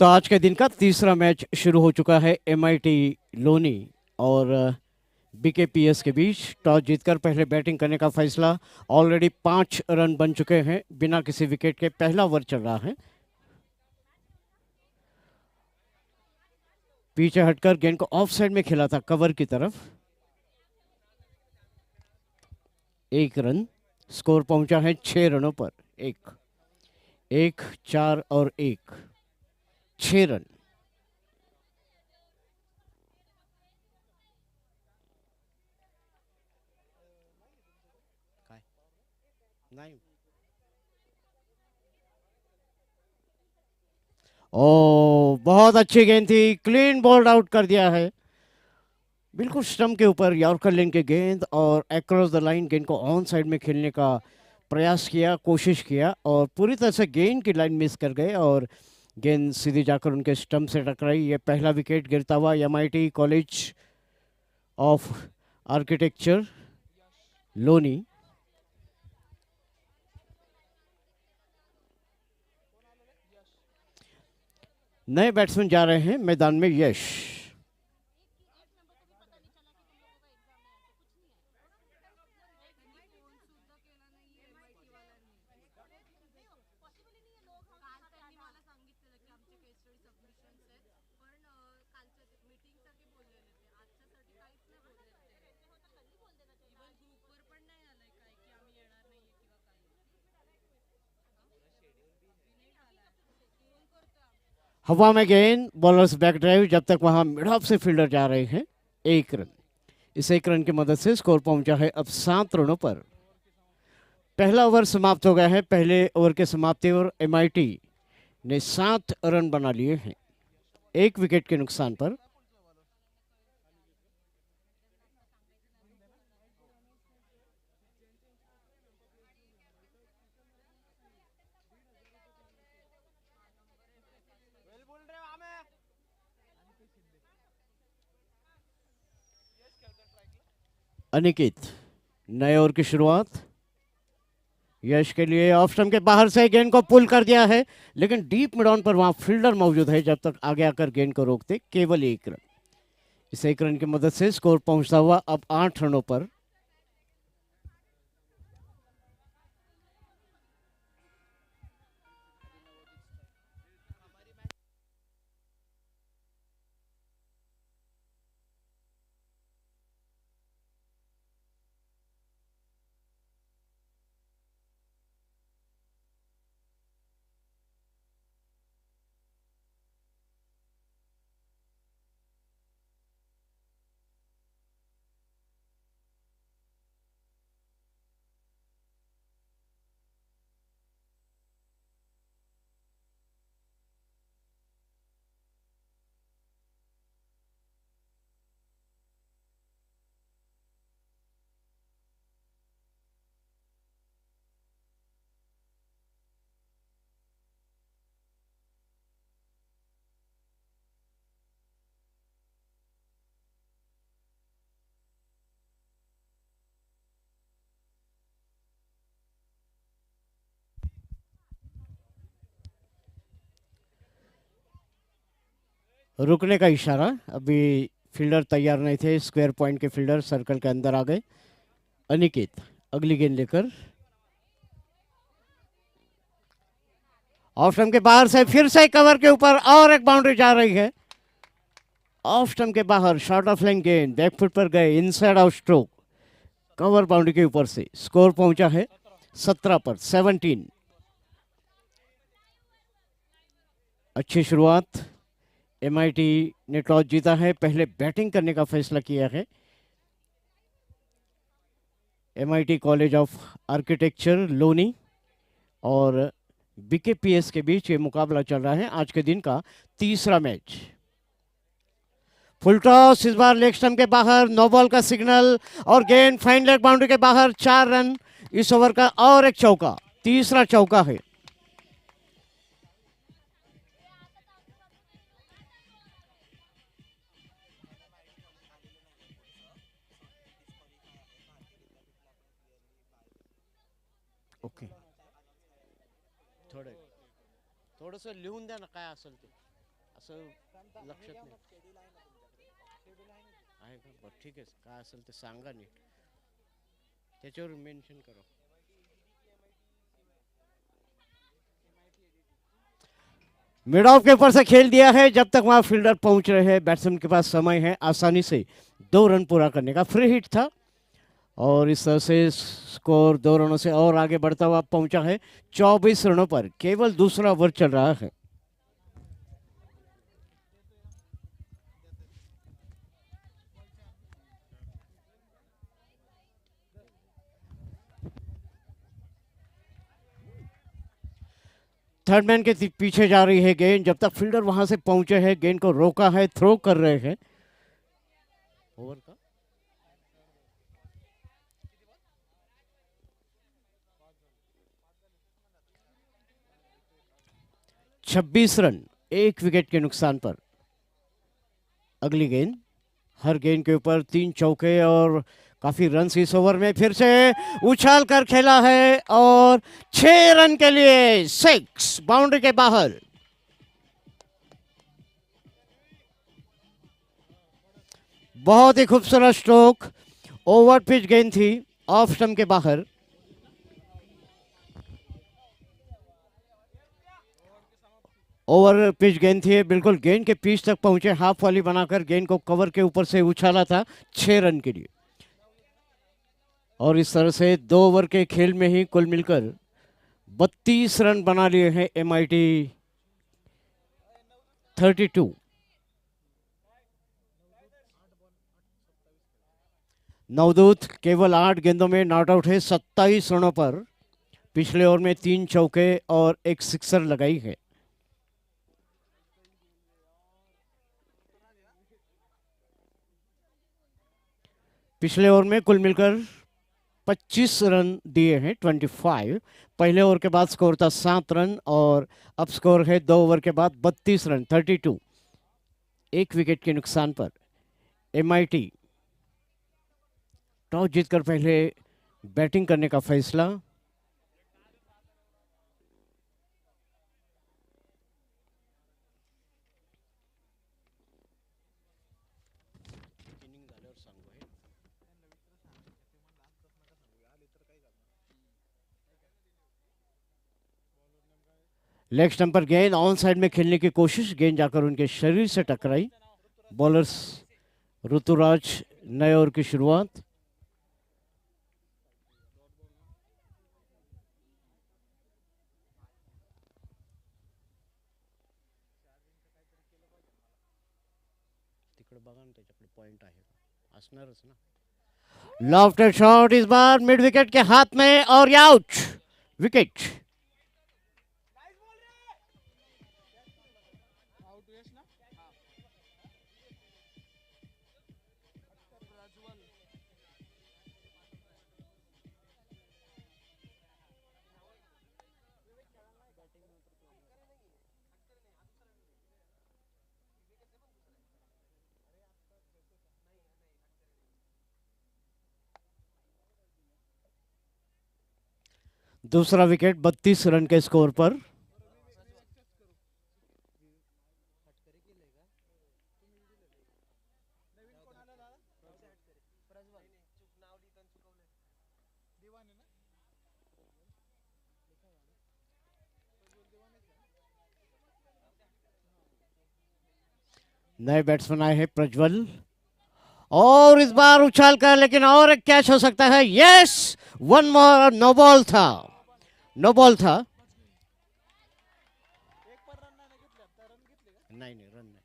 तो आज के दिन का तीसरा मैच शुरू हो चुका है। एमआईटी लोनी और बीकेपीएस के बीच टॉस जीतकर पहले बैटिंग करने का फैसला। ऑलरेडी 5 रन बन चुके हैं बिना किसी विकेट के। पहला ओवर चल रहा है। पीछे हटकर गेंद को ऑफ साइड में खेला था, कवर की तरफ। 1 रन। स्कोर पहुंचा है 6 रनों पर। एक एक 4 और 1, 6 रन। नहीं। ओ, बहुत अच्छी गेंद थी, क्लीन बॉल्ड आउट कर दिया है। बिल्कुल स्टंप के ऊपर यॉर्कर लेन के गेंद और अक्रॉस द लाइन गेंद को ऑन साइड में खेलने का प्रयास किया, कोशिश किया और पूरी तरह से गेंद की लाइन मिस कर गए और गेंद सीधी जाकर उनके स्टंप से टकराई। ये पहला विकेट गिरता हुआ MIT college of architecture Loni. नए बैट्समैन जा रहे हैं मैदान में, यश। हवा में गेंद, बॉलर्स बैक ड्राइव, जब तक वहां मिड ऑफ से फील्डर जा रहे हैं। 1 रन। इस 1 रन की मदद से स्कोर पहुंचा है अब 7 रनों पर। पहला ओवर समाप्त हो गया है। पहले ओवर के समाप्ति और एमआईटी ने 7 रन बना लिए हैं, 1 विकेट के नुकसान पर। अनिकेत, नए ओवर की शुरुआत यश के लिए। ऑफ स्टंप के बाहर से गेंद को पुल कर दिया है, लेकिन डीप मिड ऑन पर वहां फील्डर मौजूद है, जब तक आगे आकर गेंद को रोकते। केवल 1 रन। इस 1 रन की मदद से स्कोर पहुंचता हुआ अब 8 रनों पर। रुकने का इशारा। अभी फील्डर तैयार नहीं थे, स्क्वायर पॉइंट के फील्डर सर्कल के अंदर आ गए। अनिकेत अगली गेंद लेकर ऑफ स्टंप के बाहर से फिर से कवर के ऊपर और एक बाउंड्री जा रही है। ऑफ स्टंप के बाहर शॉर्ट ऑफ लाइन गेंद बैकफुट पर गए, inside out stroke, cover boundary के ऊपर से। स्कोर पहुंचा है 17 पर, 17। अच्छी शुरुआत। एमआईटी ने टॉस जीता है, पहले बैटिंग करने का फैसला किया है। MIT college of architecture Loni और बीकेपीएस के बीच ये मुकाबला चल रहा है। आज के दिन का तीसरा मैच। फुल टॉस, इस बार लेग स्टंप के बाहर, नो बॉल का सिग्नल और गेंद फाइन लेग बाउंड्री के बाहर। 4 रन इस ओवर का और एक चौका, तीसरा चौका है। ओके, थोडं थोडंसं लिहून द्या ना काय असेल ते. असं लक्षात नाही आहे का? बरं ठीक आहे, काय असेल ते सांगा नीट, त्याच्यावर मेन्शन करा. मिड ऑफ के ऊपर से खेल दिया है, जब तक वहां फील्डर पहुंच रहे हैं बैट्समैन के पास समय है आसानी से 2 रन पूरा करने का। फ्री हिट था और इस तरह से स्कोर 2 रनों से और आगे बढ़ता हुआ पहुंचा है 24 रनों पर। केवल दूसरा ओवर चल रहा है। थर्ड मैन के पीछे जा रही है गेंद, जब तक फील्डर वहां से पहुंचे हैं गेंद को रोका है, थ्रो कर रहे हैं। ओवर का 26 रन, 1 विकेट के नुकसान पर। अगली गेंद, हर गेंद के ऊपर 3 चौके और काफी रन इस ओवर में। फिर से उछाल कर खेला है और 6 रन के लिए 6 बाउंड्री के बाहर। बहुत ही खूबसूरत स्ट्रोक, ओवर पिच गेंद थी, ऑफ स्टंप के बाहर। ओवर पिच गेंद थी, बिल्कुल गेंद के पिच तक पहुंचे, हाफ वाली बनाकर गेंद को कवर के ऊपर से उछाला था 6 रन के लिए। और इस तरह से 2 ओवर के खेल में ही कुल मिलकर 32 रन बना लिए हैं MIT 32। नवदूत केवल 8 गेंदों में नॉट आउट है 27 रनों पर। पिछले ओवर में 3 चौके और एक सिक्सर लगाई है। पिछले ओवर में कुल मिलकर 25 रन दिए हैं, 25। पहले ओवर के बाद स्कोर था 7 रन और अब स्कोर है 2 ओवर के बाद 32 रन, 32। 1 विकेट के नुकसान पर। MIT टॉस जीतकर पहले बैटिंग करने का फैसला। लेग स्टंप पर गेंद ऑन साइड में खेलने की कोशिश, गेंद जाकर उनके शरीर से टकराई। बॉलर्स ऋतुराज, नए ओवर की शुरुआत। तिकडे बघा ना, त्याच्याकडे पॉइंट आहे का? असणारच ना। लॉफ्टेड शॉट इस बार मिड विकेट के हाथ में और आउट, विकेट। दूसरा विकेट 32 रन के स्कोर पर। नए बैट्समैन आए हैं प्रज्वल, और इस बार उछाल कर, लेकिन और एक कैच हो सकता है। Yes, one more, no ball था, नो बॉल था। नहीं नहीं, रन नहीं,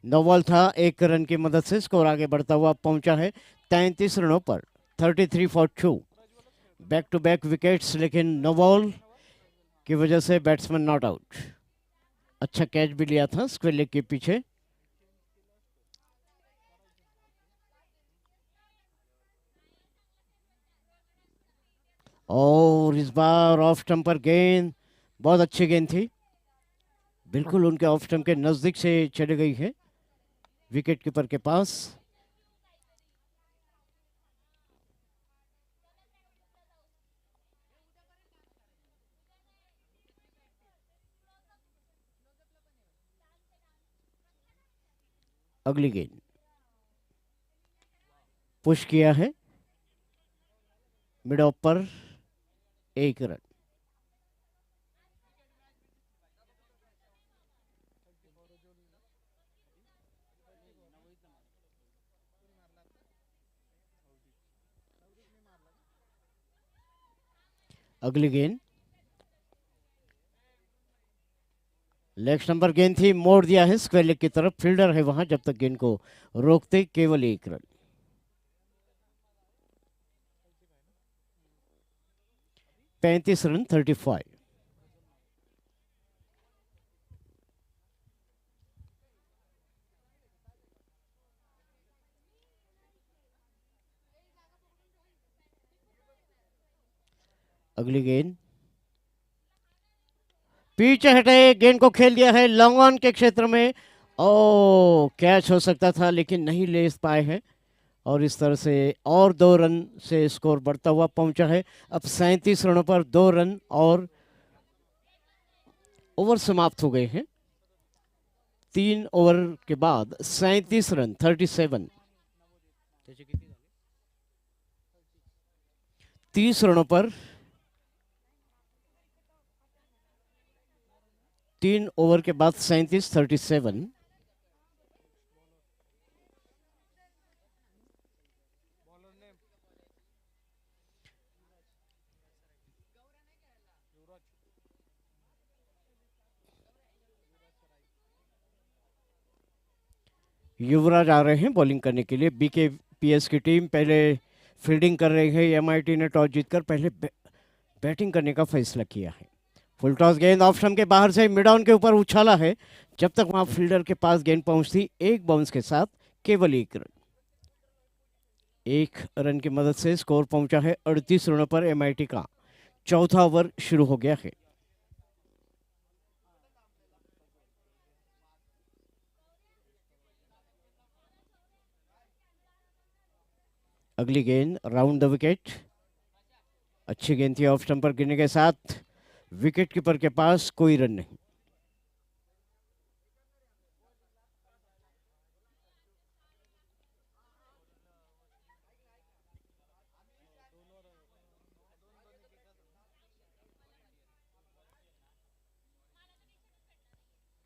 नो बॉल था। 1 रन की मदद से स्कोर आगे बढ़ता हुआ पहुंचा है 33 रनों पर। 33 for 2, back to back wickets, लेकिन नो बॉल की वजह से बैट्समैन नॉट आउट। अच्छा कैच भी लिया था स्क्वेयर लेग के पीछे। और इस बार ऑफ स्टंप पर गेंद, बहुत अच्छी गेंद थी, बिल्कुल उनके ऑफ स्टंप के नजदीक से चली गई है, विकेट कीपर के पास। अगली गेंद पुश किया है मिड ऑफ पर, 1 रन। अगली गेंद लेग नंबर गेंद थी, मोड़ दिया है स्क्वायर लेग की तरफ, फील्डर है वहां, जब तक गेंद को रोकते केवल 1 रन। 35 रन 35। अगली गेंद पीछे हटे, गेंद को खेल दिया है लॉन्ग ऑन के क्षेत्र में। ओ कैच हो सकता था लेकिन नहीं ले पाए हैं, और इस तरह से और 2 रन से स्कोर बढ़ता हुआ पहुंचा है। अब 37 रनों पर 2 रन, और ओवर समाप्त हो गए हैं। 3 ओवर के बाद 37 रन 37। 30 रनों पर 3 ओवर के बाद 37-37। युवराज आ रहे हैं बॉलिंग करने के लिए। बीकेपीएस की टीम पहले फील्डिंग कर रही है। एमआईटी ने टॉस जीतकर पहले बैटिंग करने का फैसला किया है। फुल टॉस गेंद ऑफ स्टंप के बाहर से मिड ऑन के ऊपर उछाला है, जब तक वहां फील्डर के पास गेंद पहुंचती, एक बाउंस के साथ केवल 1 रन। 1 रन की मदद से स्कोर पहुंचा है 38 रनों पर एमआईटी का। चौथा ओवर शुरू हो गया है। अगली गेंद राउंड द विकेट, अच्छी गेंद थी, ऑफ स्टंप पर गिरने के साथ विकेट कीपर के पास कोई रन नहीं।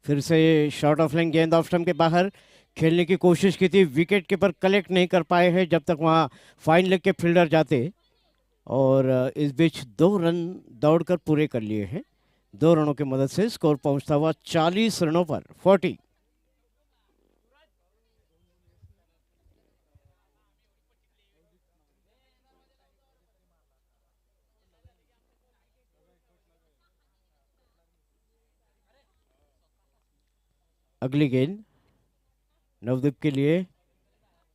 फिर से शॉर्ट ऑफ लाइन गेंद ऑफ स्टंप के बाहर खेलने की कोशिश की थी, विकेट कीपर कलेक्ट नहीं कर पाए हैं जब तक वहां फाइन लेग के फील्डर जाते, और इस बीच 2 रन दौड़कर पूरे कर लिए हैं। 2 रनों की मदद से स्कोर पहुंचता हुआ 40 रनों पर 40। अगली गेंद नवदीप के लिए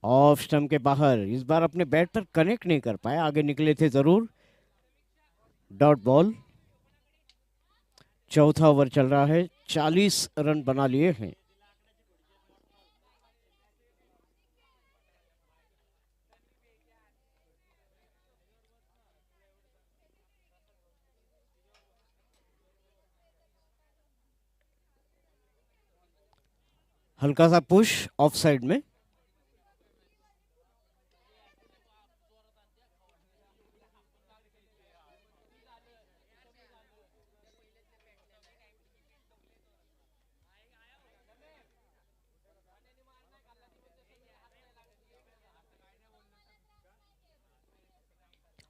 ऑफ स्टंप के बाहर, इस बार अपने बैट पर कनेक्ट नहीं कर पाए, आगे निकले थे जरूर। Dot ball. चौथा ओवर चल रहा है, 40 रन बना लिए हैं। हल्का सा पुश ऑफ साइड में।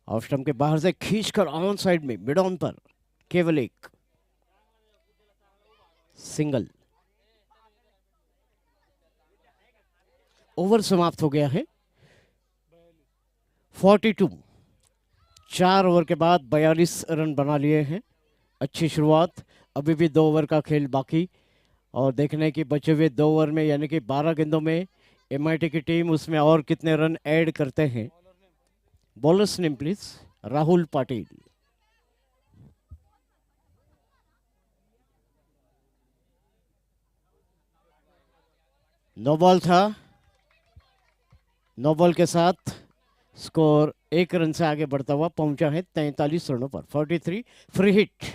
ऑफ स्टंप के बाहर से खींचकर ऑन साइड में मिड ऑन पर केवल 1 सिंगल। ओवर समाप्त हो गया है 42। 4 ओवर के बाद 42 रन बना लिए हैं। अच्छी शुरुआत, अभी भी 2 ओवर का खेल बाकी, और देखने की बचे हुए 2 ओवर में, यानी कि 12 गेंदों में एमआईटी की टीम उसमें और कितने रन ऐड करते हैं। Bowler's name please. Rahul Patil. No ball था, नो बॉल के साथ स्कोर 1 रन से आगे बढ़ता हुआ पहुंचा है 43 रनों पर 43। Free hit.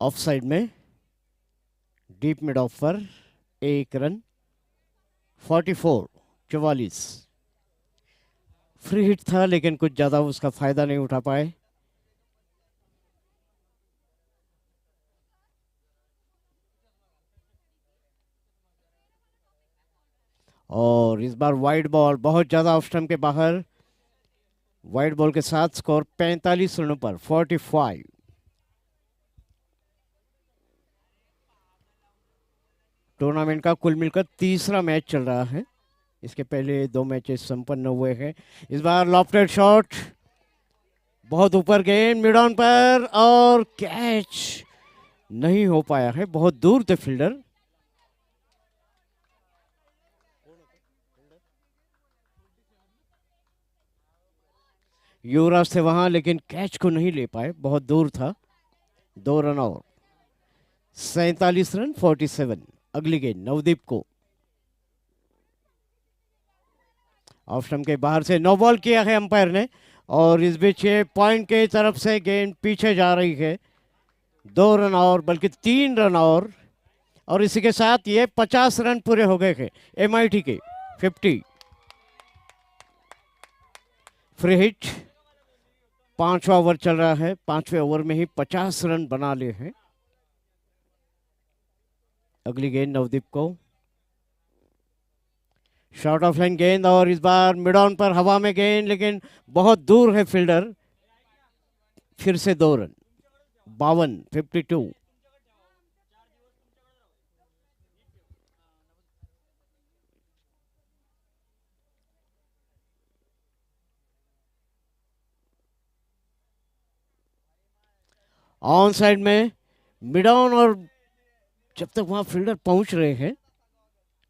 ऑफ साइड में डीप मिड ऑफ पर 1 रन। 44। फ्री हिट था लेकिन कुछ ज्यादा उसका फायदा नहीं उठा पाए। और इस बार वाइड बॉल बहुत ज्यादा ऑफ स्टंप के बाहर। वाइड बॉल के साथ स्कोर 45 रनों पर 45। टूर्नामेंट का कुल मिलकर तीसरा मैच चल रहा है। इसके पहले 2 मैचेस संपन्न हुए हैं। इस बार लॉफ्टेड शॉट बहुत ऊपर गेंद मिड ऑन पर और कैच नहीं हो पाया है, बहुत दूर थे फील्डर। युवराज थे वहां लेकिन कैच को नहीं ले पाए, बहुत दूर था। 2 रन और 47 रन 47। अगली गेंद नवदीप को। ऑफ स्टंप के बाहर से नो बॉल किया है अंपायर ने। और इस बीच ये पॉइंट की तरफ से गेंद पीछे जा रही है। 2 रन और, बल्कि 3 रन और इसी के साथ ये 50 रन पूरे हो गए थे एमआईटी के। 50। Free hit. 5वां ओवर चल रहा है, 5वें ओवर में ही 50 रन बना लिए हैं। अगली गेंद नवदीप को। शॉर्ट ऑफ लाइन गेंद और इस बार मिड ऑन पर हवा में गेंद, लेकिन बहुत दूर है फील्डर। फिर से 2 रन। 52। 52। ऑन साइड में मिड ऑन, और जब तक वहां फील्डर पहुंच रहे हैं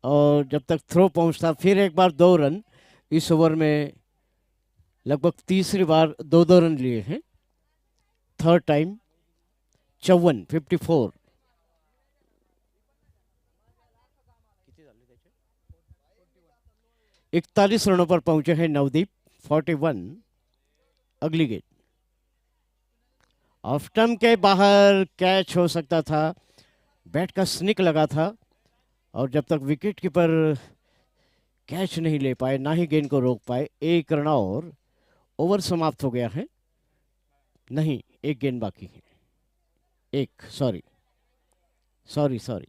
और जब तक थ्रो पहुंचता, फिर एक बार 2 रन। इस ओवर में लगभग तीसरी बार 2-2 रन लिए हैं। Third time. 54। 54। 41 रनों पर पहुंचे हैं नवदीप। 41। अगली गेंद ऑफ स्टंप के बाहर, कैच हो सकता था, बैट का स्निक लगा था। और जब तक विकेट कीपर कैच नहीं ले पाए, ना ही गेंद को रोक पाए, 1 रन और। ओवर समाप्त हो गया है। नहीं, एक गेंद बाकी है। एक, सॉरी सॉरी सॉरी।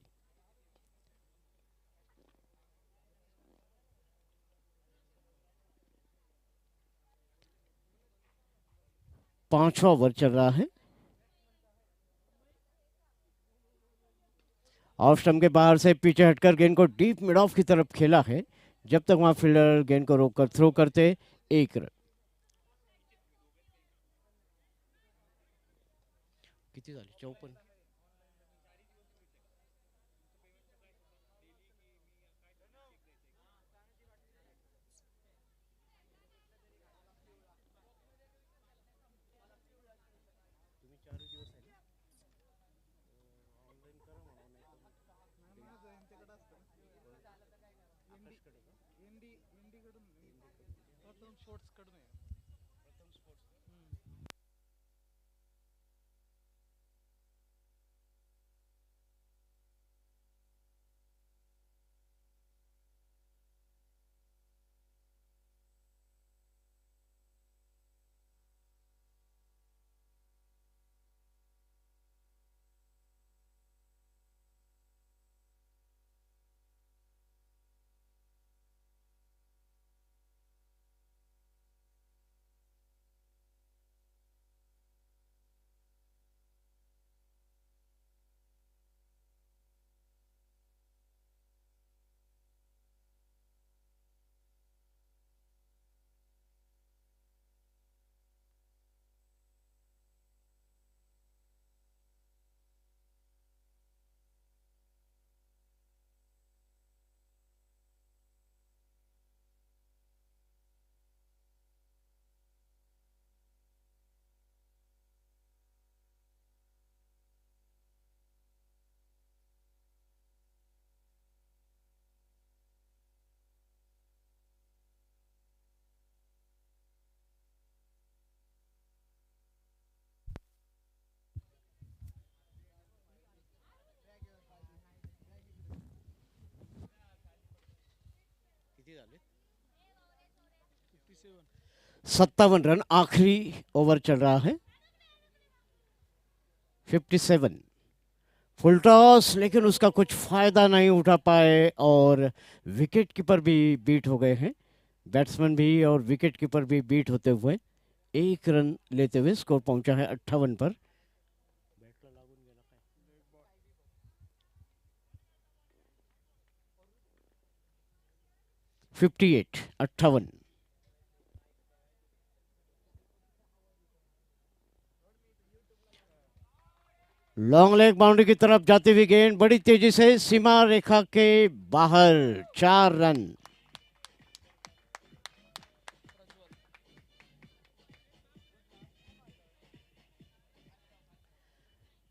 5वां ओवर चल रहा है। ऑफ स्टंप के बाहर से पीछे हटकर गेंद को डीप मिड ऑफ की तरफ खेला है। जब तक वहां फील्डर गेंद को रोककर थ्रो करते, 1 रन। किती झाली? 54। 57 रन आखिरी ओवर चल रहा है। 57 फुल टॉस, लेकिन उसका कुछ फायदा नहीं उठा पाए और विकेट कीपर भी बीट हो गए हैं। बैट्समैन भी और विकेट कीपर भी बीट होते हुए 1 रन लेते हुए स्कोर पहुंचा है 58 पर। 58 लॉन्ग लेग बाउंड्री की तरफ जाती हुई गेंद बड़ी तेजी से सीमा रेखा के बाहर, 4 रन।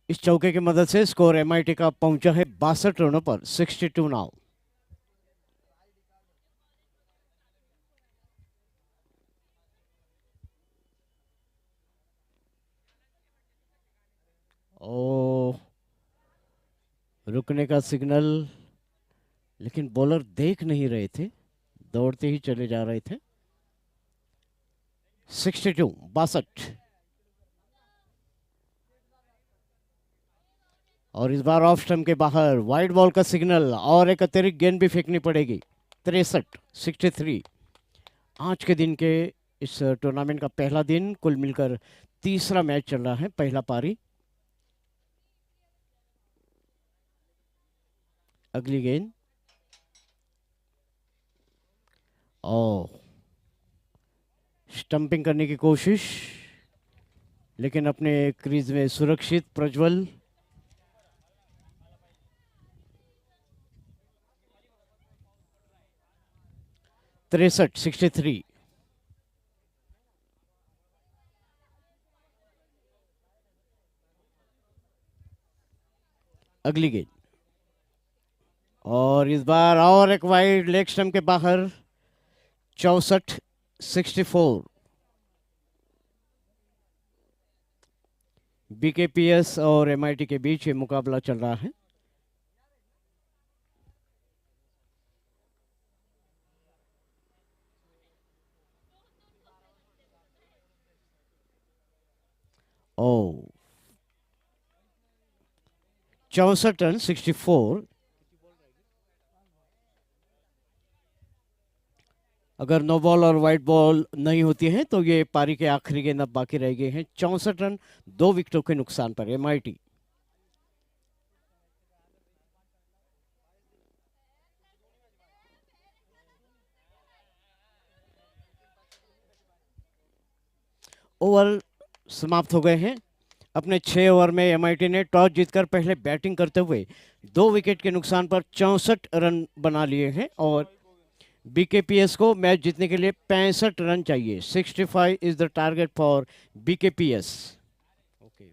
इस चौके की मदद से स्कोर एमआईटी का पहुंचा है 62 रनों पर, 62 नाउ। ओ, रुकने का सिग्नल, लेकिन बॉलर देख नहीं रहे थे, दौड़ते ही चले जा रहे थे। 62 और इस बार ऑफ स्टंप के बाहर वाइड बॉल का सिग्नल और एक अतिरिक्त गेंद भी फेंकनी पड़ेगी। 63 आज के दिन के इस टूर्नामेंट का पहला दिन, कुल मिलकर तीसरा मैच चल रहा है, पहला पारी। अगली गेंद, ओ, स्टंपिंग करने की कोशिश, लेकिन अपने क्रीज में सुरक्षित प्रज्वल। तिरसठ 63। अगली गेंद और इस बार और एक वाइड लेग स्टंप के बाहर। 64 बीकेपीएस और एमआईटी के बीच ये मुकाबला चल रहा है। ओ, 64 रन 64। अगर नो बॉल और वाइट बॉल नहीं होती है तो ये पारी के आखिरी गेंद अब बाकी रह गए हैं। 64 रन 2 विकेटों के नुकसान पर एमआईटी। ओवर समाप्त हो गए हैं। अपने 6 ओवर में एमआईटी ने टॉस जीतकर पहले बैटिंग करते हुए 2 विकेट के नुकसान पर 64 रन बना लिए हैं और बीकेपीएस को मैच जीतने के लिए 65 रन चाहिए। 65 is the target for BKPS. Okay.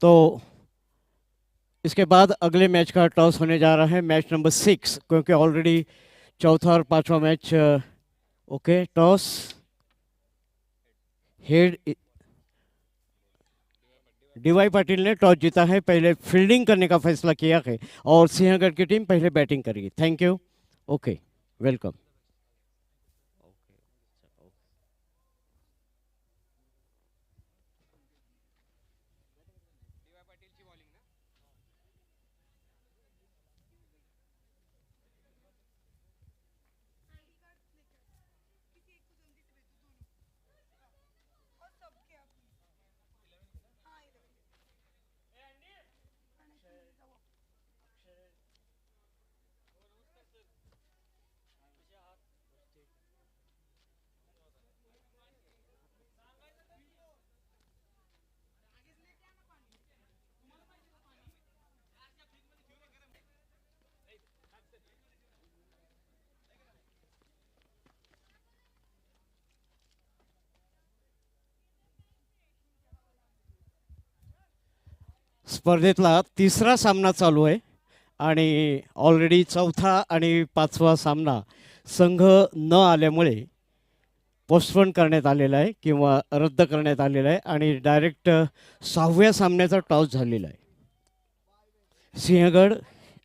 तो इसके बाद अगले मैच का टॉस होने जा रहा है, मैच नंबर 6, क्योंकि ऑलरेडी चौथा और पांचवा match okay. Toss head DY Patil ने टॉस जीता है, पहले फील्डिंग करने का फैसला किया है और सिंहगढ़ की टीम पहले बैटिंग करेगी। Thank you, okay, welcome. स्पर्धेतला तिसरा सामना चालू आहे आणि ऑलरेडी चौथा आणि पाचवा सामना संघ न आल्यामुळे पोस्टपोन करण्यात आलेला आहे किंवा रद्द करण्यात आलेला आहे आणि डायरेक्ट सहाव्या सामन्याचा टॉस झालेला आहे। सिंहगड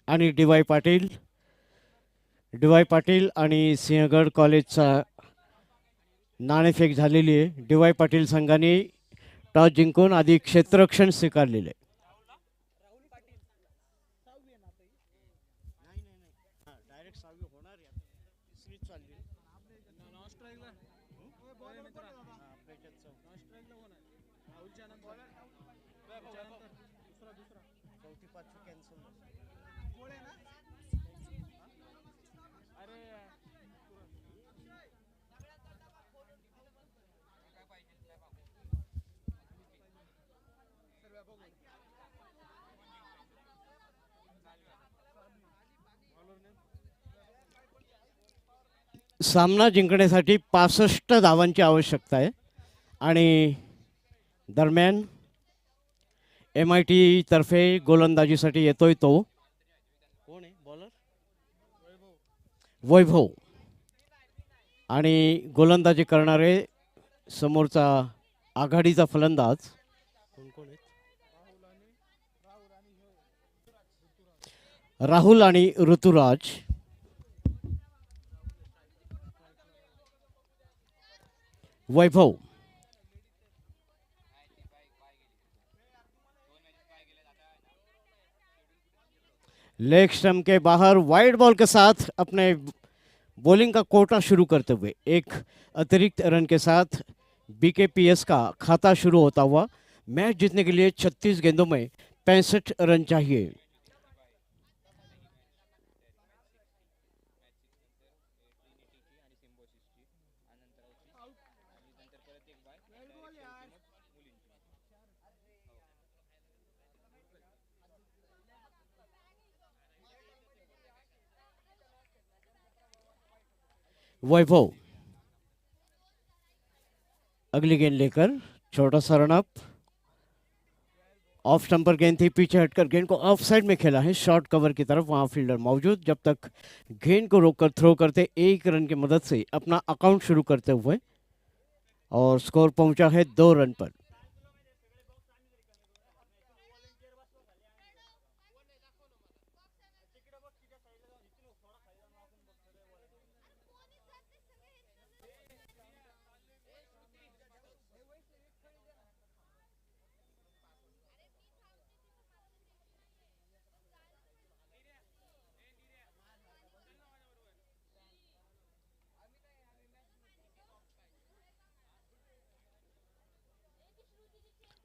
आणि डी वाय पाटील आणि सिंहगड कॉलेजचा नाणेफेक झालेली आहे। डी वाय पाटील संघाने टॉस जिंकून आधी क्षेत्ररक्षण स्वीकारलेले आहे। सामना जिंकण्यासाठी 65 धावांची आवश्यकता आहे आणि दरम्यान MIT तर्फे गोलंदाजीसाठी येतोय तो कोण आहे बॉलर, वैभव, आणि गोलंदाजी करणारे समोरचा आघाडीचा फलंदाज कोण कोण आहेत, राहुल आणि ऋतुराज। वैभव लेग स्टंप के बाहर वाइड बॉल के साथ अपने बॉलिंग का कोटा शुरू करते हुए एक अतिरिक्त रन के साथ BKPS का खाता शुरू होता हुआ मैच जीतने के लिए 36 गेंदों में 65 रन चाहिए। वैभव अगली गेंद लेकर छोटा सा रन अप, ऑफ स्टंप पर गेंद थी, पीछे हटकर गेंद को ऑफ साइड में खेला है शॉर्ट कवर की तरफ, वहां फील्डर मौजूद। जब तक गेंद को रोककर थ्रो करते 1 रन की मदद से अपना अकाउंट शुरू करते हुए और स्कोर पहुंचा है 2 रन पर।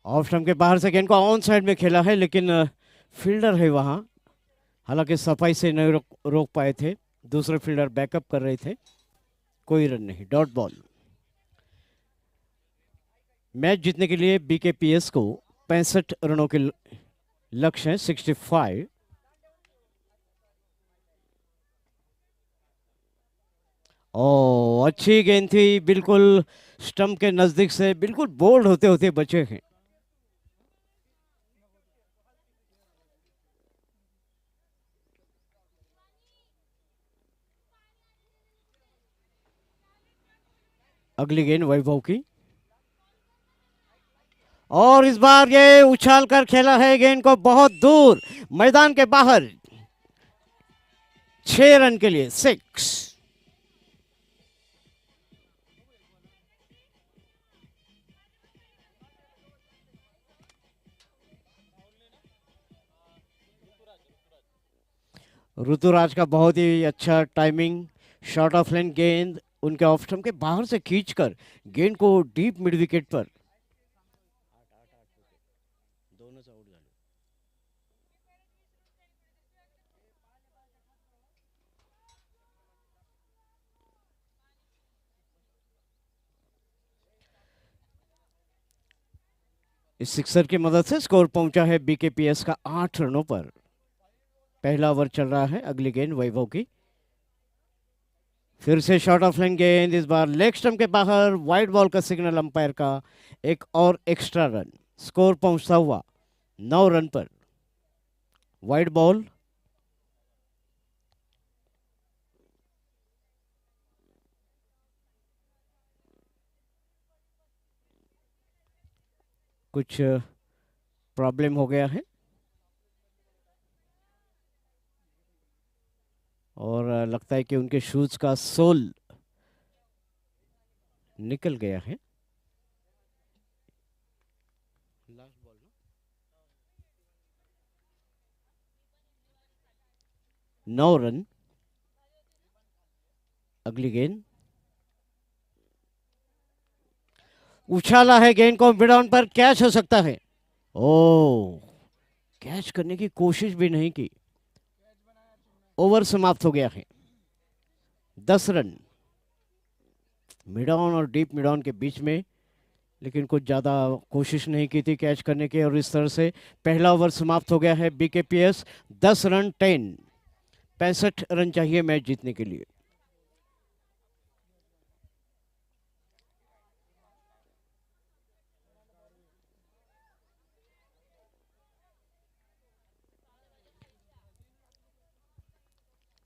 ऑफ स्टंप के बाहर से गेंद को ऑन साइड में खेला है, लेकिन फील्डर है वहां, हालांकि सफाई से नहीं रोक पाए थे, दूसरे फील्डर बैकअप कर रहे थे, कोई रन नहीं, डॉट बॉल। मैच जीतने के लिए BKPS को 65 रनों के लक्ष्य है, 65। ओ अच्छी गेंद थी, बिल्कुल स्टंप के नजदीक से, बिल्कुल बोल्ड होते होते बचे हैं। अगली गेंद वैभव की, और इस बार ये उछाल कर खेला है गेंद को बहुत दूर मैदान के बाहर, 6 रन के लिए, 6। ऋतुराज का बहुत ही अच्छा टाइमिंग, शॉर्ट ऑफ लेन गेंद उनके ऑफ स्टंप के बाहर से खींचकर गेंद को डीप मिड विकेट पर। इस सिक्सर की मदद से स्कोर पहुंचा है बीकेपीएस का 8 रनों पर। पहला ओवर चल रहा है, अगली गेंद वैभव की, फिर से शॉर्ट ऑफ लेन गेंद, इस बार लेग स्टंप के बाहर, वाइड बॉल का सिग्नल अंपायर का, एक और एक्स्ट्रा रन, स्कोर पहुंचता हुआ 9 रन पर। वाइड बॉल, कुछ प्रॉब्लम हो गया है और लगता है कि उनके शूज का सोल निकल गया है। 9 रन, अगली गेंद, उछाला है गेंद को मिड ऑन पर, कैच हो सकता है। ओ, कैच करने की कोशिश भी नहीं की, ओवर समाप्त हो गया है। 10 रन मिड ऑन और डीप मिड ऑन के बीच में, लेकिन कुछ ज़्यादा कोशिश नहीं की थी कैच करने की, और इस तरह से पहला ओवर समाप्त हो गया है। बीकेपीएस 10 रन 10, 65 रन चाहिए मैच जीतने के लिए।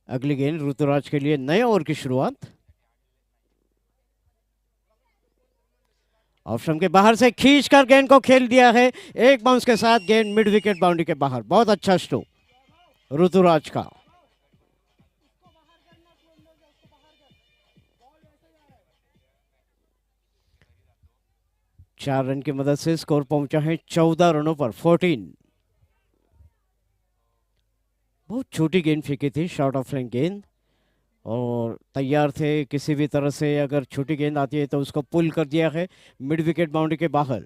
अगली गेंद ऋतुराज के लिए, नए ओवर की शुरुआत, ऑप्शन के बाहर से खींचकर गेंद को खेल दिया है, एक बाउंस के साथ गेंद मिड विकेट बाउंड्री के बाहर। बहुत अच्छा स्ट्रोक ऋतुराज का। चार रन की मदद से स्कोर पहुंचा है 14 रनों पर, 14। बहुत छोटी गेंद फेंकी थी, शॉर्ट ऑफ लेन गेंद, और तैयार थे किसी भी तरह से, अगर छोटी गेंद आती है तो उसको पुल कर दिया है मिड विकेट बाउंड्री के बाहर।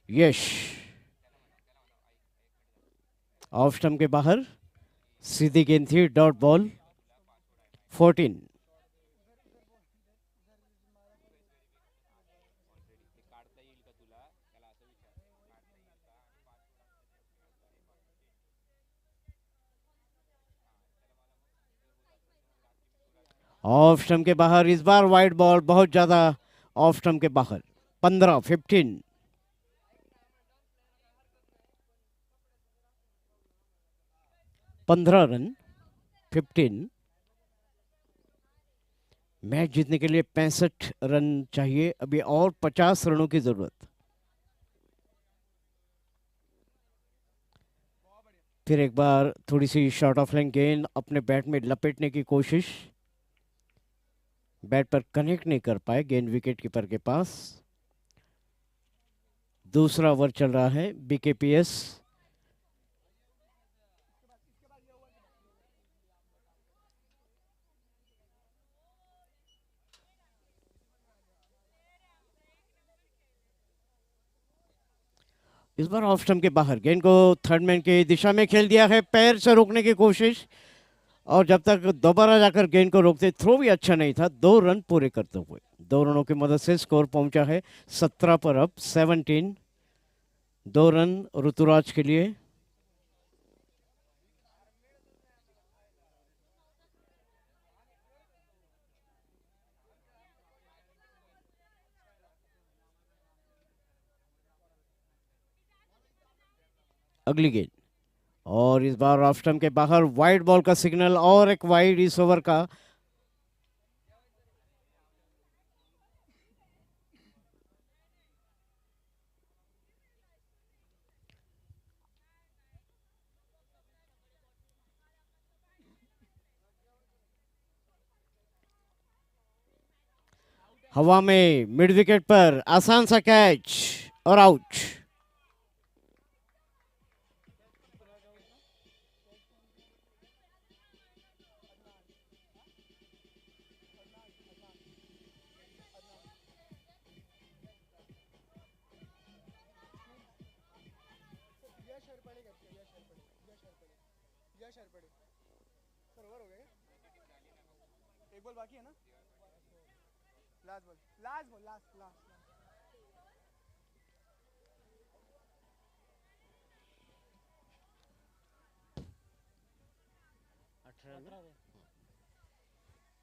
यश ऑफ स्टंप के बाहर, सीधी गेंद थी, डॉट बॉल, 14। ऑफ स्टंप के बाहर, इस बार वाइड बॉल, बहुत ज्यादा ऑफ स्टंप के बाहर, 15, 15। 15 रन, 15। मैच जीतने के लिए 65 रन चाहिए अभी, और 50 रनों की जरूरत। फिर एक बार थोड़ी सी शॉर्ट ऑफ लाइन गेंद, अपने बैट में लपेटने की कोशिश, बैट पर कनेक्ट नहीं कर पाए, गेंद विकेट कीपर के पास। दूसरा ओवर चल रहा है, बीकेपीएस इस बार ऑफ स्टंप के बाहर, गेंद को थर्ड मैन की दिशा में खेल दिया है, पैर से रोकने की कोशिश, और जब तक दोबारा जाकर गेंद को रोकते, थ्रो भी अच्छा नहीं था, 2 रन पूरे करते हुए। 2 रनों की मदद से स्कोर पहुंचा है 17 पर, अब 17। 2 रन ऋतुराज के लिए। अगली गेंद और इस बार ऑफ स्टंप के बाहर वाइड बॉल का सिग्नल और एक वाइड इस ओवर का। हवा में मिड विकेट पर आसान सा कैच और आउट।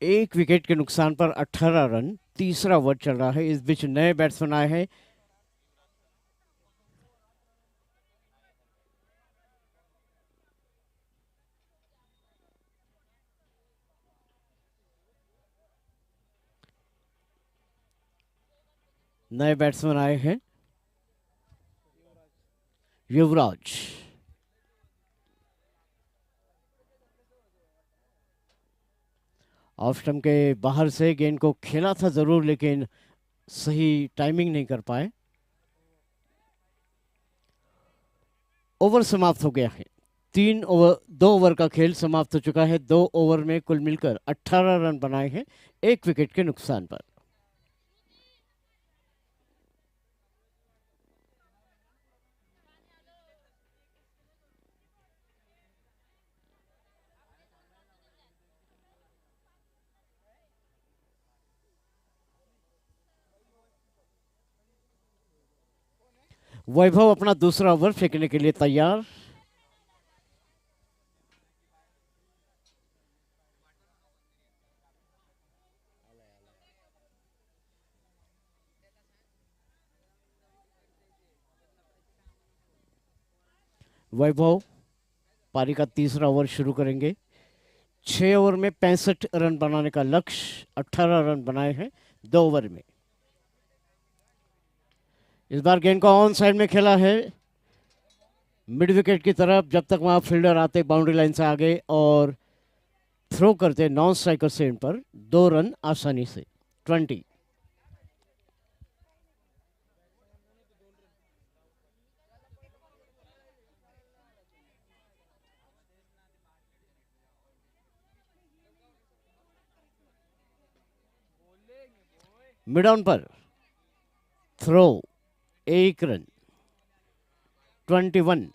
एक विकेट के नुकसान पर 18 रन। तीसरा ओवर चल रहा है। इस बीच नए बैट्समैन आए हैं। नए बैट्समैन आए हैं। युवराज। ऑफ स्टंप के बाहर से गेंद को खेला था जरूर, लेकिन सही टाइमिंग नहीं कर पाए। ओवर समाप्त हो गया है। 2 ओवर का खेल समाप्त हो चुका है। 2 ओवर में कुल मिलकर 18 रन बनाए हैं, एक विकेट के नुकसान पर। वैभव अपना दूसरा ओवर फेंकने के लिए तैयार। वैभव पारी का तीसरा ओवर शुरू करेंगे। 6 ओवर में 65 रन बनाने का लक्ष्य। 18 रन बनाए हैं 2 ओवर में। इस बार गेंद को ऑन साइड में खेला है, मिड विकेट की तरफ। जब तक वहां फील्डर आते बाउंड्री लाइन से आगे और थ्रो करते नॉन स्ट्राइकर से इन पर 2 रन आसानी से। 20। मिड ऑन पर थ्रो 1 रन। 21।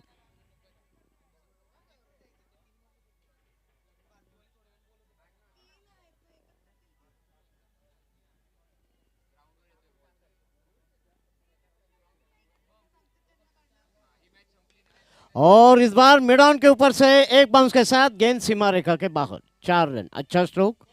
और इस बार मिड ऑन के ऊपर से एक बाउंस के साथ गेंद सीमा रेखा के बाहर। 4 रन। अच्छा स्ट्रोक।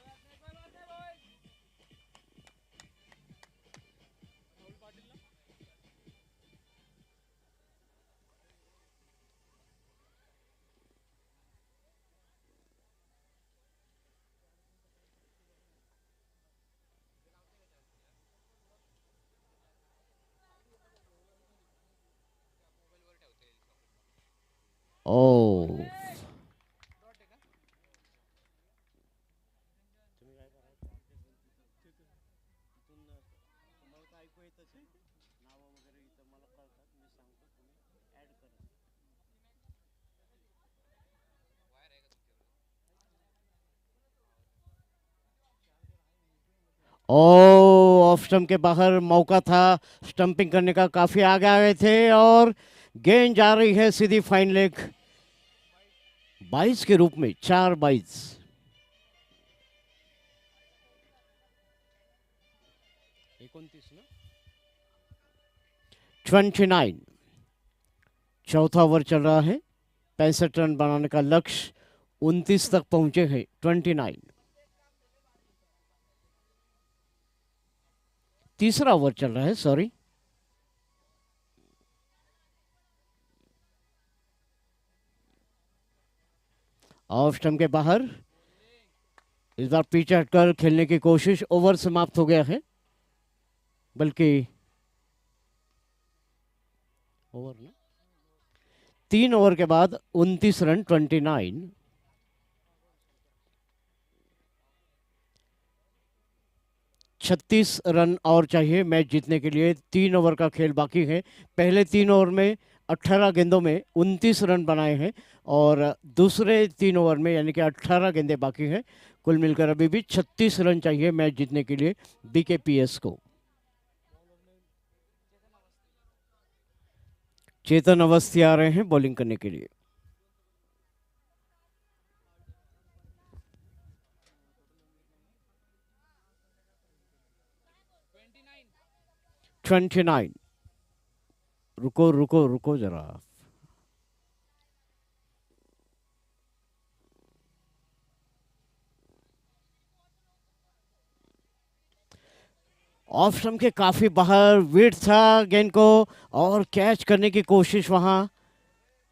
ओ ऑफ स्टंप के बाहर मौका था स्टंपिंग करने का, काफी आगे आ गए थे और गेंद जा रही है सीधी फाइन लेग 22 के रूप में। 4-22। 29। चौथा ओवर चल रहा है। 65 रन बनाने का लक्ष्य। 29 तक पहुंचे हैं। 29। तीसरा ओवर चल रहा है, सॉरी। ऑफ स्टंप के बाहर। इस बार पीछे हटकर खेलने की कोशिश, ओवर समाप्त हो गया है, बल्कि ओवर ना, 3 ओवर के बाद 29 रन 29। 36 रन और चाहिए मैच जीतने के लिए। 3 ओवर का खेल बाकी है। पहले 3 ओवर में 18 गेंदों में 29 रन बनाए हैं और दूसरे 3 ओवर में यानी कि 18 गेंदें बाकी हैं। कुल मिलकर अभी भी 36 रन चाहिए मैच जीतने के लिए बीकेपीएस को। चेतन अवस्थी आ रहे हैं बॉलिंग करने के लिए। Twenty nine. रुको रुको रुको जरा। ऑफ स्टंप के काफी बाहर, वेट था गेंद को और कैच करने की कोशिश वहां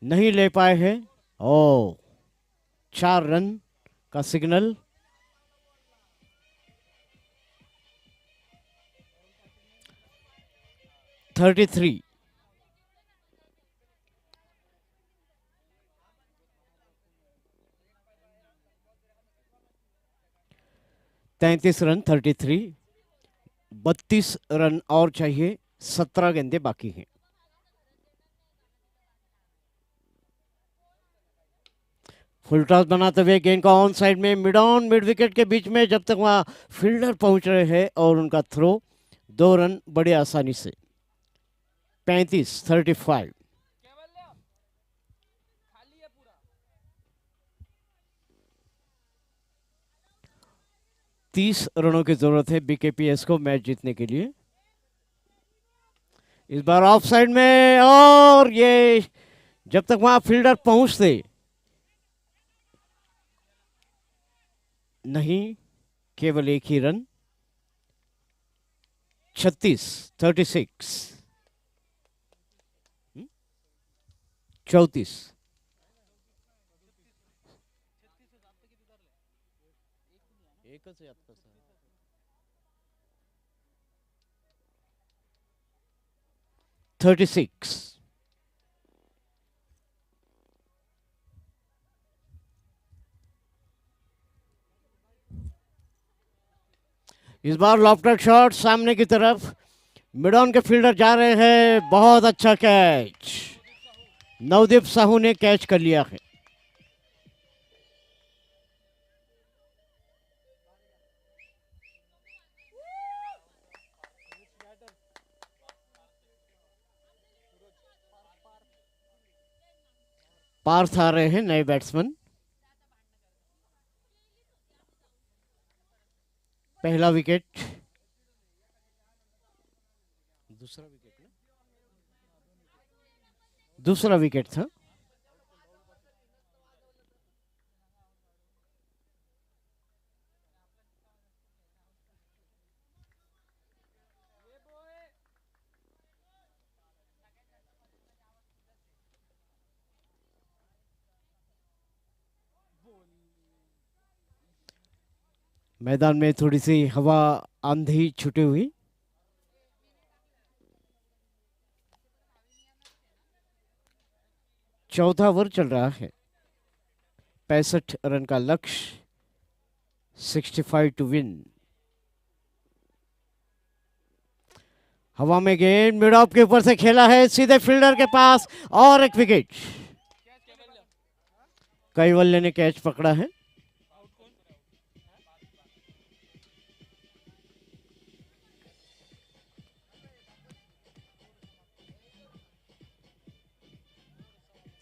नहीं ले पाए हैं। ओ, 4 रन का सिग्नल। 33। 33 रन 33। 32 रन और चाहिए, 17 गेंदें बाकी हैं। फुल टॉस बनाते हुए गेंद को ऑन साइड में, मिड ऑन मिड विकेट के बीच में, जब तक वहां फील्डर पहुंच रहे हैं और उनका थ्रो, 2 रन बड़े आसानी से। 35 35। 30 रनों की जरूरत है बीकेपीएस को मैच जीतने के लिए। इस बार ऑफ साइड में, और ये जब तक वहां फील्डर पहुंचते नहीं, केवल एक ही रन। 36 36। 34। 36। इस बार लॉफ्टेड शॉट सामने की तरफ, मिड ऑन के फील्डर जा रहे हैं। बहुत अच्छा कैच, नवदीप साहू ने कैच कर लिया है। पार्थ आ रहे हैं नए बैट्समैन। पहला विकेट, दूसरा विकेट ना, दूसरा विकेट था। मैदान में थोड़ी सी हवा, आंधी छुटी हुई। चौथा ओवर चल रहा है। 65 रन का लक्ष्य, 65 टू विन। हवा में गेंद मिड ऑफ के ऊपर से खेला है सीधे फील्डर के पास, और एक विकेट। कैवल्य ने कैच पकड़ा है।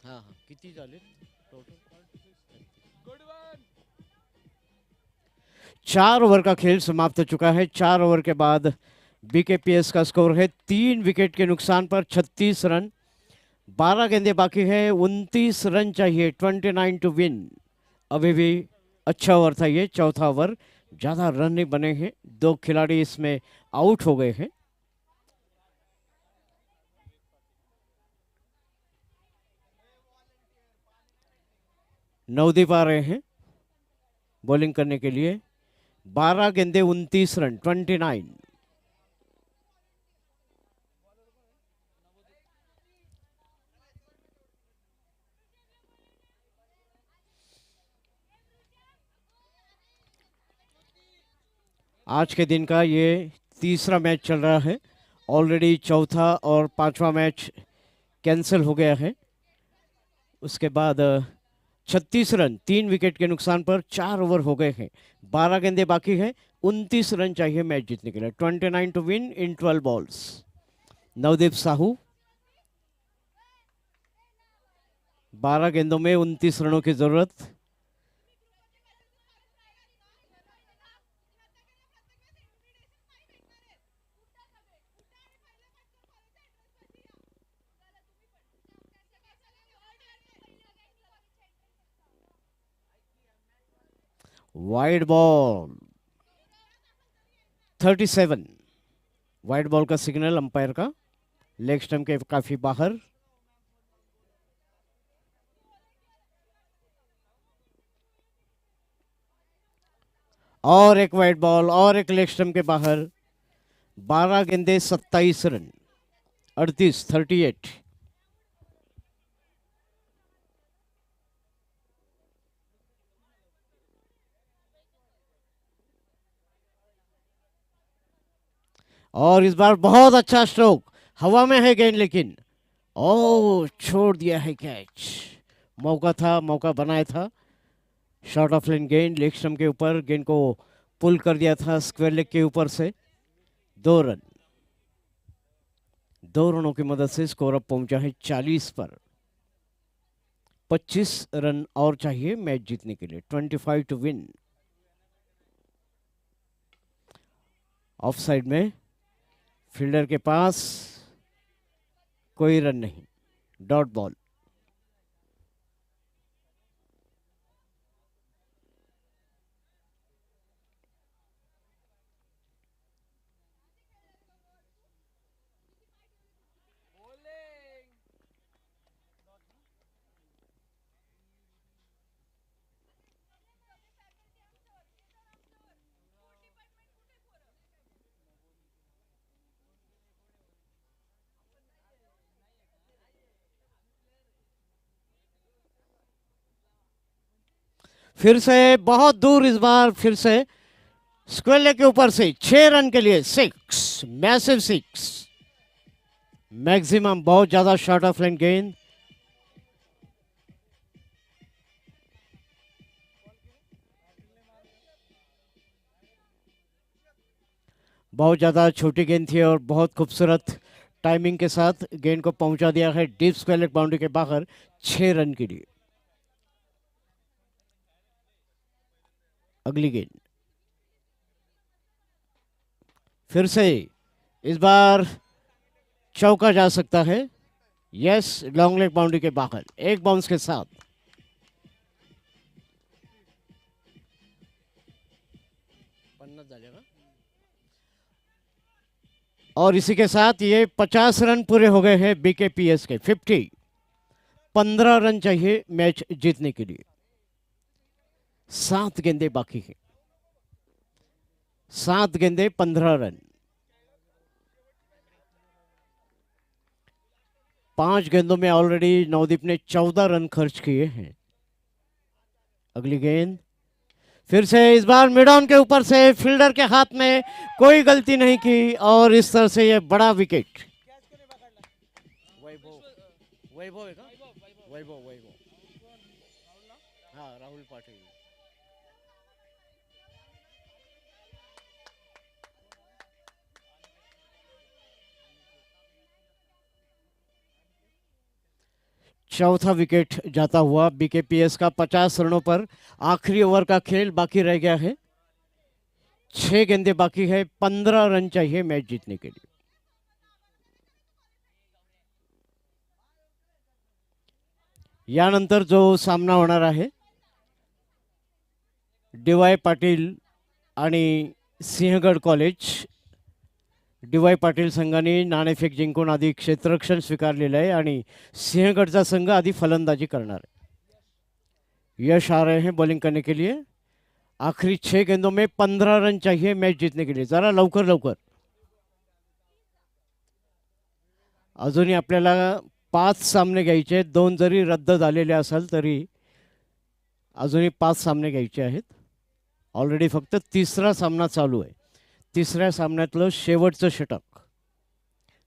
हाँ हाँ, किती झाले टोटल? 4 ओवर का खेल समाप्त हो चुका है। 4 ओवर के बाद बीकेपीएस का स्कोर है 3 विकेट के नुकसान पर 36 रन। 12 गेंदें बाकी है, 29 रन चाहिए, 29 टू विन। अभी भी अच्छा ओवर था ये, चौथा ओवर। ज़्यादा रन नहीं बने हैं, 2 खिलाड़ी इसमें आउट हो गए हैं। नवदीप आ रहे हैं बॉलिंग करने के लिए। 12 गेंदे 29 रन 29। आज के दिन का ये तीसरा मैच चल रहा है। ऑलरेडी चौथा और पांचवा मैच कैंसिल हो गया है। उसके बाद 36 रन 3 विकेट के नुकसान पर 4 ओवर हो गए हैं। 12 गेंदे बाकी है। 29 रन चाहिए मैच जीतने के लिए। 29 to win in 12 balls. Navdeep Sahu 12 गेंदों में 29 रनों की जरूरत। Wide ball 37। वाइड बॉल का सिग्नल अंपायर का। लेग स्टंप के काफी बाहर। और एक वाइड बॉल और एक लेग स्टंप के बाहर। 12 गेंदे 27 रन 38। और इस बार बहुत अच्छा स्ट्रोक। हवा में है गेंद लेकिन ओ छोड़ दिया है कैच। मौका था, मौका बनाया था। शॉर्ट ऑफ लाइन गेंद लेग स्टंप के ऊपर गेंद को पुल कर दिया था स्क्वायर लेग के ऊपर से। 2 रन। 2 रनों की मदद से स्कोर अब पहुंचा है 40 पर। 25 रन और चाहिए मैच जीतने के लिए। 25 टू विन। ऑफ साइड में फील्डर के पास कोई रन नहीं। Dot ball. फिर से बहुत दूर इस बार फिर से स्क्वायर लेग के ऊपर से 6 रन के लिए 6 मैसिव 6। मैक्सिमम बहुत ज्यादा शॉर्ट ऑफ लाइन गेंद। बहुत ज्यादा छोटी गेंद थी और बहुत खूबसूरत टाइमिंग के साथ गेंद को पहुंचा दिया है डीप स्क्वायर लेग बाउंड्री के बाहर 6 रन के लिए। अगली गेंद फिर से इस बार चौका जा सकता है। यस, लॉन्ग लेग बाउंड्री के बाहर एक बाउंस के साथ। और इसी के साथ ये 50 रन पूरे हो गए हैं बीकेपीएस के। 50। 15 रन चाहिए मैच जीतने के लिए। 7 गेंदे बाकी हैं। 7 गेंदे 15 रन। 5 गेंदों में ऑलरेडी नवदीप ने 14 रन खर्च किए हैं। अगली गेंद फिर से इस बार मिड ऑन के ऊपर से फील्डर के हाथ में कोई गलती नहीं की और इस तरह से ये बड़ा विकेट। वैभव वैभव है का? वैभव वैभव हाँ, राहुल पाटिल। चौथा विकेट जाता हुआ बीकेपीएस का 50 रनों पर। आखिरी ओवर का खेल बाकी रह गया है। 6 गेंदे बाकी है। 15 रन चाहिए मैच जीतने के लिए। यानंतर जो सामना होणार आहे डी.वाय. पाटील आणि सिंहगड कॉलेज। डी.वाय. पाटील संघाने नाणेफेक जिंकून आधी क्षेत्ररक्षण स्वीकारलेलं आहे आणि सिंहगडचा संघ आधी फलंदाजी करणार आहे। यश आ रहे हैं बॉलिंग करने के लिए। आखिरी 6 गेंदों में 15 रन चाहिए मैच जीतने के लिए, जरा लवकर लवकर। अजूनही आपल्याला 5 सामने घ्यायचे, 2 जरी रद्द झालेले असेल तरी अजूनही 5 सामने घ्यायचे आहेत. ऑलरेडी फक्त तिसरा सामना चालू आहे. तिसऱ्या सामन्यातलं शेवटचं षटक.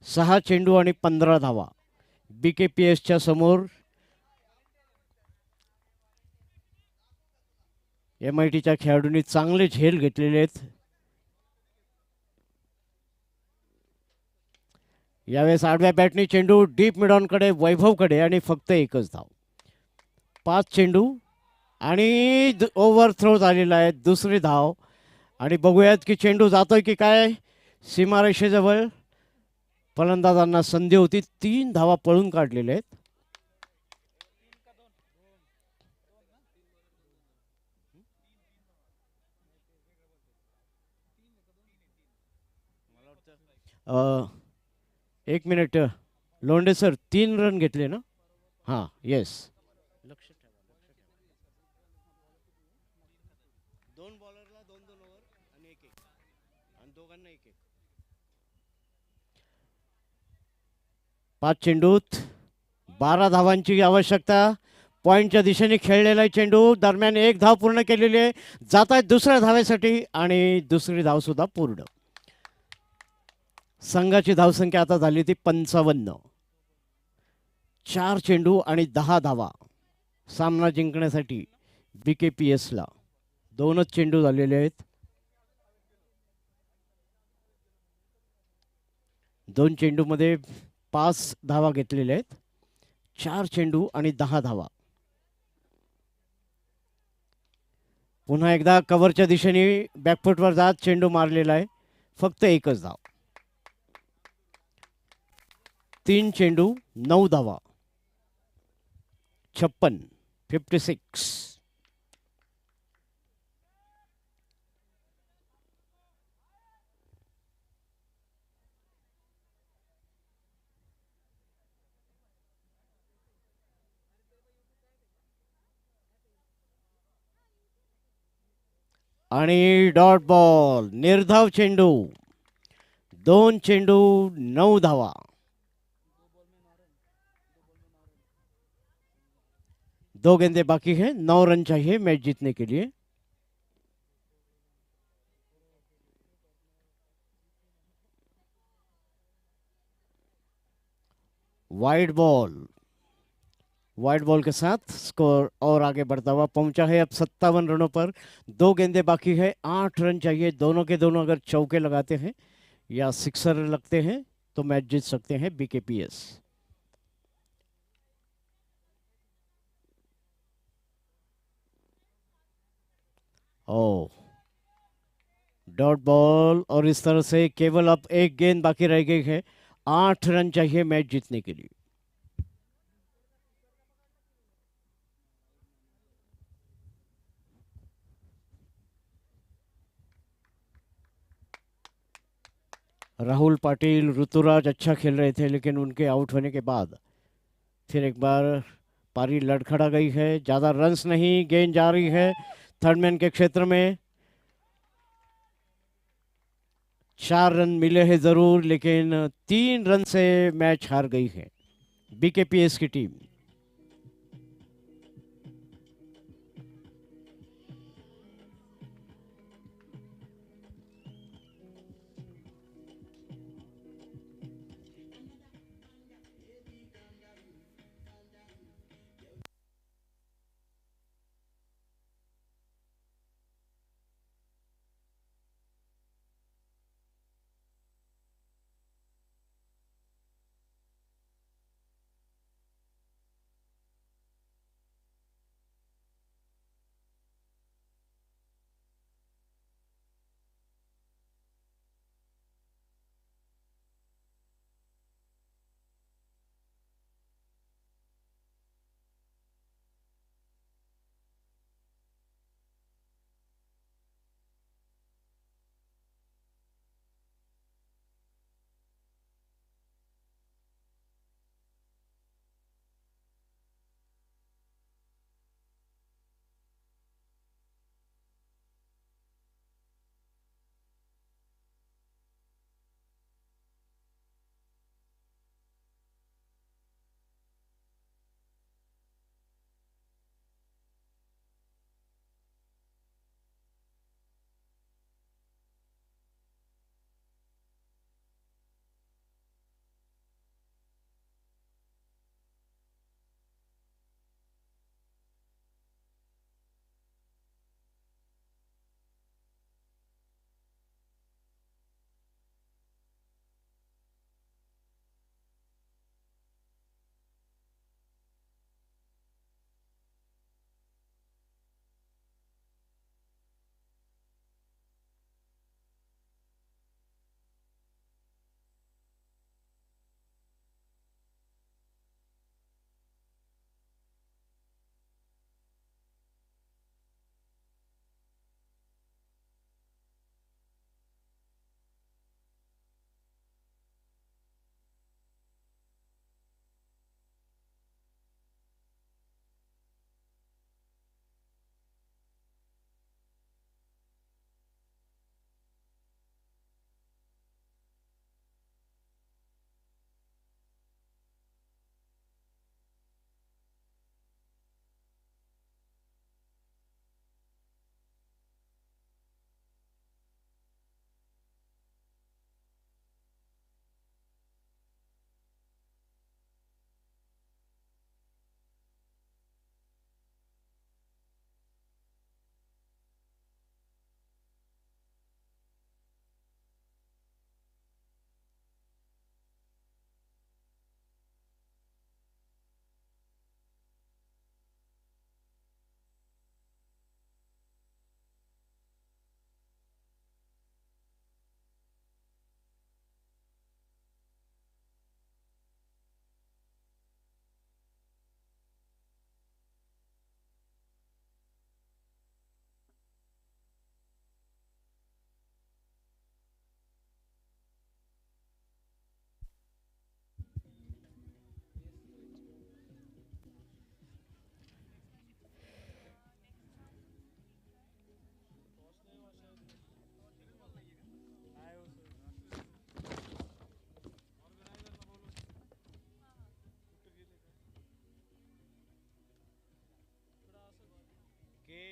6 चेंडू आणि 15 धावा. BKPSच्या समोर MITच्या खेळाडूंनी चांगले झेल घेतलेले आहेत. यावेळेस आडव्या बॅटनी चेंडू डीप मिडॉनकडे, वैभवकडे, आणि फक्त एकच धाव. 5 चेंडू आणि ओव्हर थ्रो झालेला आहे, दुसरी धाव. आणि बघूयात की चेंडू जातोय की काय. सीमारेषेजवळ फलंदाजांना संधी होती, 3 धावा पळून काढलेल्या आहेत. एक मिनिट, लोंढे सर 3 रन घेतले ना? हां, येस. लक्ष ठेवा, लक्ष ठेवा. 2 बॉलरला 2-2 ओव्हर आणि 1-1, आणि दोघांना 1-1. 5 चेंडूत 12 धावांची आवश्यकता. पॉईंटच्या दिशेने खेळलेला आहे चेंडू, दरम्यान 1 धाव पूर्ण केलेली आहे. जात आहेत दुसऱ्या धावेसाठी आणि दुसरी धाव सुद्धा पूर्ण. संघाची धावसंख्या आता झाली ती 55. 4 चेंडू आणि 10 धावा सामना जिंकण्यासाठी BKPSला. 2च चेंडू झालेले आहेत. 2 चेंडूमध्ये 5 धावा घेतलेल्या आहेत. 4 चेंडू आणि 10 धावा. पुन्हा एकदा कव्हरच्या दिशेने बॅकफुटवर जात चेंडू मारलेला आहे, फक्त एकच धाव. 3 चेंडू 9 धावा. 56. आणि डॉट बॉल, निर्धाव चेंडू. 2 चेंडू 9 धावा. 2 गेंदे बाकी है, 9 रन चाहिए मैच जीतने के लिए. Wide ball. वाइड बॉल के साथ स्कोर और आगे बढ़ता हुआ पहुंचा है अब 57 रनों पर. 2 गेंदे बाकी है, 8 रन चाहिए. दोनों के दोनों अगर चौके लगाते हैं या सिक्सर लगते हैं तो मैच जीत सकते हैं BKPS. ओ, डॉट बॉल, और इस तरह से केवल अब 1 गेंद बाकी रह गई है. 8 रन चाहिए मैच जीतने के लिए. राहुल पाटिल, ऋतुराज अच्छा खेल रहे थे, लेकिन उनके आउट होने के बाद फिर एक बार पारी लड़खड़ा गई है. ज़्यादा रन्स नहीं, गेंद जा रही है थर्डमैन के क्षेत्र में. 4 रन मिले हैं ज़रूर, लेकिन 3 रन से मैच हार गई है BKPS की टीम.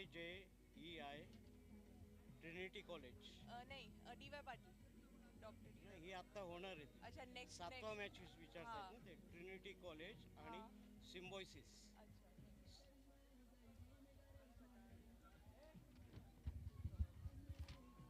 TJEI Trinity college. नाही डी वाय पाटील डॉक्टर. नाही, ही आत्ता होणार आहे ती. अच्छा नेक्स्ट 7वा नेक्स्ट. मॅच हा विचारतायत ना ते. ट्रिनिटी कॉलेज हा आणि सिम्बॉयसिस.